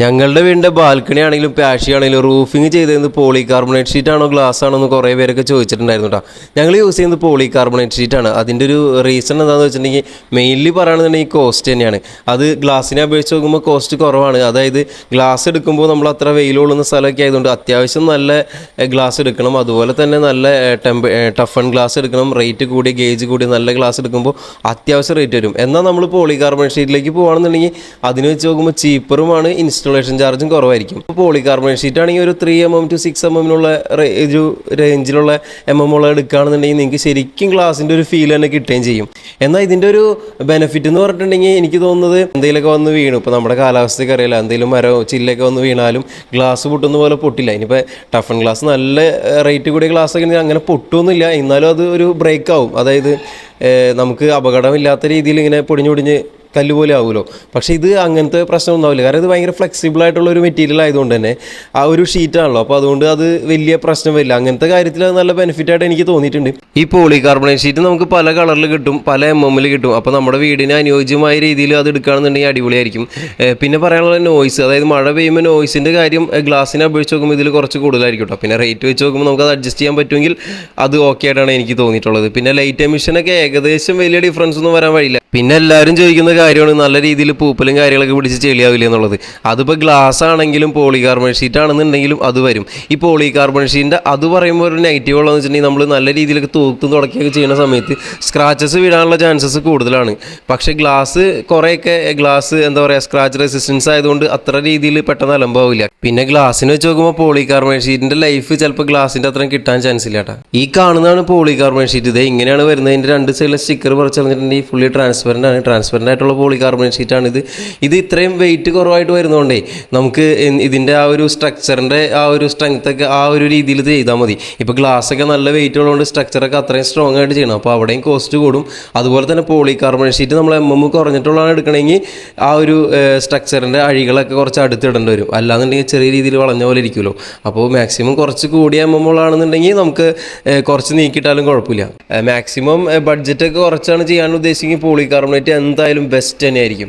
ഞങ്ങളുടെ വീടിൻ്റെ ബാൽക്കണി ആണെങ്കിലും പാഷി ആണെങ്കിലും റൂഫിങ് ചെയ്തിരുന്നത് പോളികാർബണേറ്റ് ഷീറ്റ് ആണോ ഗ്ലാസ് ആണോ എന്ന് കുറേ പേരൊക്കെ ചോദിച്ചിട്ടുണ്ടായിരുന്നു കേട്ടോ. ഞങ്ങൾ യൂസ് ചെയ്യുന്നത് പോളികാർബണേറ്റ് ഷീറ്റാണ്. അതിൻ്റെ ഒരു റീസൺ എന്താണെന്ന് വെച്ചിട്ടുണ്ടെങ്കിൽ മെയിൻലി പറയുകയാണെന്നുണ്ടെങ്കിൽ കോസ്റ്റ് തന്നെയാണ്. അത് ഗ്ലാസിനെ അപേക്ഷിച്ച് നോക്കുമ്പോൾ കോസ്റ്റ് കുറവാണ്. അതായത് ഗ്ലാസ് എടുക്കുമ്പോൾ നമ്മൾ അത്ര വെയിൽ കൊള്ളുന്ന സ്ഥലമൊക്കെ ആയതുകൊണ്ട് അത്യാവശ്യം നല്ല ഗ്ലാസ് എടുക്കണം. അതുപോലെ തന്നെ നല്ല ടഫ് ആൻഡ് ഗ്ലാസ് എടുക്കണം. റേറ്റ് കൂടി ഗേജ് കൂടി നല്ല ഗ്ലാസ് എടുക്കുമ്പോൾ അത്യാവശ്യം റേറ്റ് വരും. എന്നാൽ നമ്മൾ പോളികാർബണേറ്റ് ഷീറ്റിലേക്ക് പോകുകയാണെന്നുണ്ടെങ്കിൽ അതിന് വെച്ച് നോക്കുമ്പോൾ ചീപ്പറുമാണ്, ഇൻസ്റ്റലേഷൻ ചാർജും കുറവായിരിക്കും. ഇപ്പോൾ പോളികാർബണേറ്റ് ഷീറ്റ് ആണെങ്കിൽ ഒരു 3 mm to 6 mm ഒരു റേഞ്ചിലുള്ള ഉള്ള എടുക്കുകയാണെന്നുണ്ടെങ്കിൽ നിങ്ങൾക്ക് ശരിക്കും ഗ്ലാസിൻ്റെ ഒരു ഫീൽ തന്നെ കിട്ടുകയും ചെയ്യും. എന്നാൽ ഇതിൻ്റെ ഒരു ബെനിഫിറ്റ് എന്ന് പറഞ്ഞിട്ടുണ്ടെങ്കിൽ എനിക്ക് തോന്നുന്നത് എന്തെങ്കിലുമൊക്കെ വന്ന് വീണു, ഇപ്പോൾ നമ്മുടെ കാലാവസ്ഥയ്ക്ക് അറിയില്ല, എന്തെങ്കിലും മരമോ ചില്ലൊക്കെ വന്ന് വീണാലും ഗ്ലാസ് പൊട്ടുന്ന പോലെ പൊട്ടില്ല. ഇനിയിപ്പോൾ ടഫ് ആൻഡ് ഗ്ലാസ് നല്ല റേറ്റ് കൂടിയ ഗ്ലാസ് ഒക്കെ അങ്ങനെ പൊട്ടുമൊന്നുമില്ല, എന്നാലും അത് ഒരു ബ്രേക്ക് ആവും. അതായത് നമുക്ക് അപകടമില്ലാത്ത രീതിയിൽ ഇങ്ങനെ പൊടിഞ്ഞ് കല്ല് പോലെ ആവുമല്ലോ. പക്ഷേ ഇത് അങ്ങനത്തെ പ്രശ്നം ഉണ്ടാവില്ല, കാരണം ഇത് ഭയങ്കര ഫ്ലെക്സിബിൾ ആയിട്ടുള്ള ഒരു മെറ്റീരിയൽ ആയതുകൊണ്ട് തന്നെ ആ ഒരു ഷീറ്റാണല്ലോ, അപ്പോൾ അതുകൊണ്ട് അത് വലിയ പ്രശ്നം വരില്ല. അങ്ങനത്തെ കാര്യത്തിൽ അത് നല്ല ബെനിഫിറ്റായിട്ട് എനിക്ക് തോന്നിയിട്ടുണ്ട്. ഈ പോളികാർബണേറ്റ് ഷീറ്റ് നമുക്ക് പല കളറിൽ കിട്ടും, പല MM കിട്ടും. അപ്പോൾ നമ്മുടെ വീടിന് അനുയോജ്യമായ രീതിയിൽ അത് എടുക്കുകയാണെന്നുണ്ടെങ്കിൽ അടിപൊളിയായിരിക്കും. പിന്നെ പറയാനുള്ള നോയ്സ്, അതായത് മഴ പെയ്യുമ്പോൾ നോയ്സിൻ്റെ കാര്യം ഗ്ലാസിനെ അപേക്ഷിച്ച് നോക്കുമ്പോൾ ഇതിൽ കുറച്ച് കൂടുതലായിരിക്കും കേട്ടോ. പിന്നെ റേറ്റ് വെച്ച് നോക്കുമ്പോൾ നമുക്ക് അത് അഡ്ജസ്റ്റ് ചെയ്യാൻ പറ്റുമെങ്കിൽ അത് ഓക്കെ ആയിട്ടാണ് എനിക്ക് തോന്നിയിട്ടുള്ളത്. പിന്നെ ലൈറ്റ് എമിഷനൊക്കെ ഏകദേശം വലിയ ഡിഫറൻസ് ഒന്നും വരാൻ വഴിയില്ല. പിന്നെ എല്ലാവരും ചോദിക്കുന്ന കാര്യമാണ് നല്ല രീതിയിൽ പൂപ്പലും കാര്യങ്ങളൊക്കെ പിടിച്ച് ചെളിയാവില്ല എന്നുള്ളത്. അതിപ്പോൾ ഗ്ലാസ് ആണെങ്കിലും പോളികാർബണേറ്റ് ഷീറ്റ് ആണെന്നുണ്ടെങ്കിലും അത് വരും. ഈ പോളികാർബണേറ്റ് ഷീറ്റിൻ്റെ അത് പറയുമ്പോൾ ഒരു നെഗറ്റീവ് ഉള്ളതെന്ന് വെച്ചിട്ടുണ്ടെങ്കിൽ നമ്മൾ നല്ല രീതിയിലൊക്കെ തൂത്തും തുടക്കുകയൊക്കെ ചെയ്യുന്ന സമയത്ത് സ്ക്രാച്ചസ് വീഴാനുള്ള ചാൻസസ് കൂടുതലാണ്. പക്ഷേ ഗ്ലാസ് കുറേയൊക്കെ ഗ്ലാസ് എന്താ പറയുക സ്ക്രാച്ച് റെസിസ്റ്റൻസ് ആയതുകൊണ്ട് അത്ര രീതിയിൽ പെട്ടെന്ന് അലമ്പാവില്ല. പിന്നെ ഗ്ലാസ്സിന് വെച്ച് നോക്കുമ്പോൾ പോളികാർബണേറ്റ് ഷീറ്റിൻ്റെ ലൈഫ് ചിലപ്പോൾ ഗ്ലാസിൻ്റെ അത്രയും കിട്ടാൻ ചാൻസ് ഇല്ല കേട്ടോ. ഈ കാണുന്നതാണ് പോളികാർബണേറ്റ് ഷീറ്റ്. ഇത് ഇങ്ങനെയാണ് വരുന്നത്. ഇതിൻ്റെ രണ്ട് സൈഡിലെ സ്റ്റിക്കർ പറിച്ചിട്ടുണ്ടെങ്കിൽ ഫുള്ളി ട്രാൻസ്പെറൻ്റ് ആണ്. ട്രാൻസ്പെറൻ്റ് ആയിട്ടുള്ള പോളികാർബണേറ്റ് ഷീറ്റാണിത്. ഇത് ഇത്രയും വെയിറ്റ് കുറവായിട്ട് വരുന്നതുകൊണ്ടേ നമുക്ക് ഇതിൻ്റെ ആ ഒരു സ്ട്രക്ചറിൻ്റെ ആ ഒരു സ്ട്രെങ്ത്തൊക്കെ ആ ഒരു രീതിയിൽ ചെയ്താൽ മതി. ഇപ്പോൾ ഗ്ലാസ്സൊക്കെ നല്ല വെയിറ്റ് ഉള്ളതുകൊണ്ട് സ്ട്രക്ചറൊക്കെ അത്രയും സ്ട്രോങ് ആയിട്ട് ചെയ്യണം, അപ്പോൾ അവിടെയും കോസ്റ്റ് കൂടും. അതുപോലെ തന്നെ പോളികാർബണേറ്റ് ഷീറ്റ് നമ്മൾ MM കുറഞ്ഞിട്ടുള്ളതാണ് എടുക്കണമെങ്കിൽ ആ ഒരു സ്ട്രക്ചറിൻ്റെ അഴികളൊക്കെ കുറച്ച് അടുത്തിടേണ്ടി വരും, അല്ലാന്നുണ്ടെങ്കിൽ ചെറിയ രീതിയിൽ വളഞ്ഞ പോലെ ഇരിക്കുമല്ലോ. അപ്പോൾ മാക്സിമം കുറച്ച് കൂടിയ MM ആണെന്നുണ്ടെങ്കിൽ നമുക്ക് കുറച്ച് നീക്കിയിട്ടാലും കുഴപ്പമില്ല. മാക്സിമം ബഡ്ജറ്റൊക്കെ കുറച്ചാണ് ചെയ്യാൻ ഉദ്ദേശിക്കുന്നത് പോളികാർബണേറ്റ് എന്തായാലും ബെസ്റ്റ് തന്നെയായിരിക്കും.